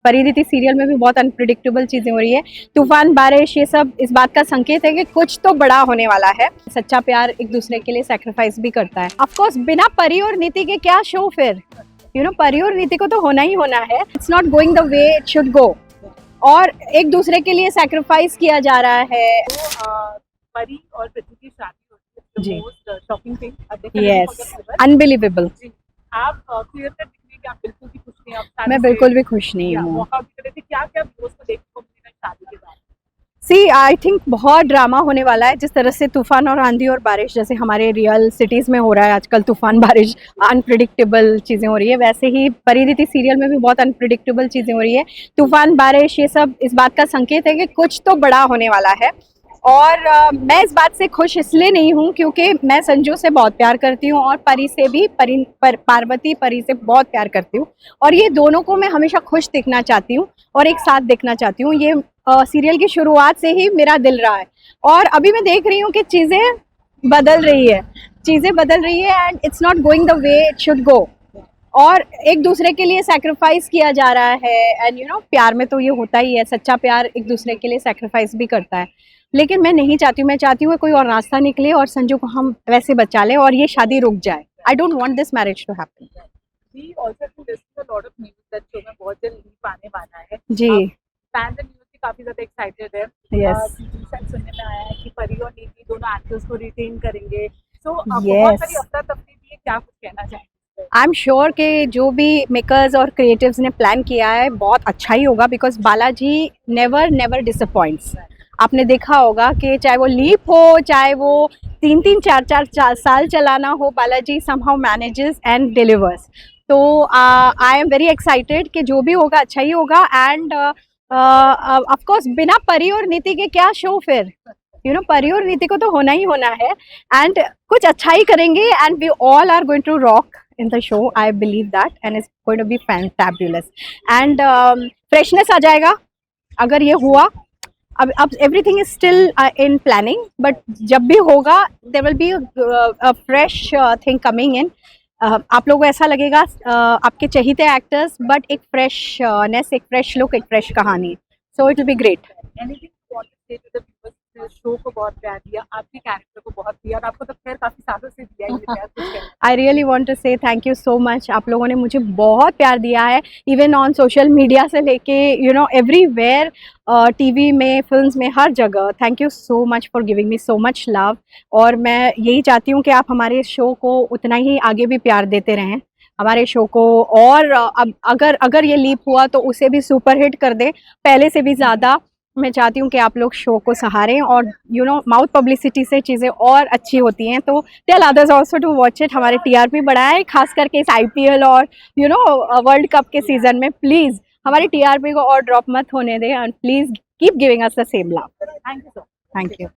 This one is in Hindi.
परिणीति सीरियल में भी बहुत अनप्रिडिक्टेबल चीजें हो रही है। तूफान, बारिश, ये सब इस बात का संकेत है कि कुछ तो बड़ा होने वाला है। सच्चा प्यार एक दूसरे के लिए सैक्रिफाइस भी करता है। ऑफ कोर्स बिना परी और नीति के क्या शो फिर, परी और नीति को तो होना ही होना है। It's not going the way it should go, और एक दूसरे के लिए सैक्रिफाइस किया जा रहा है। परी और पृथ्वी की शादी होती है, जी, most shocking thing, yes, unbelievable. आप क्लियर कर दिखने कि आप बिल्कुल भी खुश नहीं, आप मैं बिल्कुल भी खुश नहीं हूँ। वॉकआउट कर रहे थे, क्या क्या व्यूअर्स को देखने को मिलेगा शादी के बाद? सी, आई थिंक बहुत ड्रामा होने वाला है। जिस तरह से तूफान और आंधी और बारिश जैसे हमारे रियल सिटीज में हो रहा है आजकल, तूफान बारिश अनप्रिडिक्टेबल चीजें हो रही है, वैसे ही परिणीति सीरियल में भी बहुत अनप्रिडिक्टेबल चीजें हो रही है। तूफान, बारिश, ये सब इस बात का संकेत है कि कुछ तो बड़ा होने वाला है। और मैं इस बात से खुश इसलिए नहीं हूँ क्योंकि मैं संजू से बहुत प्यार करती हूँ और परी से भी, पार्वती परी से बहुत प्यार करती हूँ, और ये दोनों को मैं हमेशा खुश दिखना चाहती हूँ और एक साथ देखना चाहती हूँ। ये सीरियल की शुरुआत से ही मेरा दिल रहा है, और अभी मैं देख रही हूँ कि चीज़ें बदल रही है and it's not going the way it should go, और एक दूसरे के लिए सैक्रिफाइस किया जा रहा है। एंड प्यार में तो ये होता ही है, सच्चा प्यार एक दूसरे के लिए सैक्रिफाइस भी करता है। लेकिन मैं नहीं चाहती हूँ, मैं चाहती हूँ कोई और रास्ता निकले और संजू को हम वैसे बचा लें और ये शादी रुक जाए। I don't want this marriage to happen. We also have to listen to a lot of news that show में बहुत जल्द लीप आने वाला है। जी, फैंस एंड न्यूज़ भी काफी ज्यादा एक्साइटेड है। यस, शायद सुनने में आया है कि परी और नीति दोनों एक्टर्स को रिटेन करेंगे। सो बहुत Yes. सारी अफरा तफरी भी है, क्या कुछ कहना चाहेंगे? आई एम श्योर कि जो भी मेकर्स और क्रिएटिव्स ने प्लान किया है बहुत अच्छा ही होगा, बिकॉज बालाजी नेवर डिसअपॉइंट्स। आपने देखा होगा कि चाहे वो लीप हो, चाहे वो 3-4 साल चलाना हो, Balaji somehow manages and delivers. तो आई एम वेरी एक्साइटेड कि जो भी होगा अच्छा ही होगा। एंड ऑफ कोर्स बिना परी और नीति के क्या शो फिर, परी और नीति को तो होना ही होना है, एंड कुछ अच्छा ही करेंगे, and we all are going to rock in the show. I believe that, and it's going to be fantabulous. And freshness आ जाएगा अगर ये हुआ। अब everything is still in planning, but जब भी होगा there will be a fresh thing coming in. आप लोगों को ऐसा लगेगा आपके चहीते एक्टर्स, बट एक फ्रेशनेस, एक फ्रेश लुक, एक फ्रेश कहानी। So it will be great. Anything you want to say to the viewers? Show को बहुत प्यार दिया, आपके कैरेक्टर को बहुत दिया, और आपको तो खैर काफी सालों से दिया ही प्यार। कुछ कहना? आई रियली वॉन्ट टू से थैंक यू सो मच। आप लोगों ने मुझे बहुत प्यार दिया है, इवन ऑन सोशल मीडिया से लेके एवरीवेयर, टीवी में, फिल्म्स में, हर जगह। Thank you so much for giving me so much love, और मैं यही चाहती हूँ कि आप हमारे शो को उतना ही आगे भी प्यार देते रहें, हमारे शो को। और अब अगर ये लीप हुआ तो उसे भी सुपर हिट कर दें, पहले से भी ज़्यादा। मैं चाहती हूँ कि आप लोग शो को सहारें, और माउथ पब्लिसिटी से चीज़ें और अच्छी होती हैं, तो tell others also to watch it. हमारे टीआरपी बढ़ाएं, खास करके इस आईपीएल और वर्ल्ड कप के सीजन में। प्लीज़ हमारी टीआरपी को और ड्रॉप मत होने दें, and please keep giving us the same love. Thank you so much. Thank you.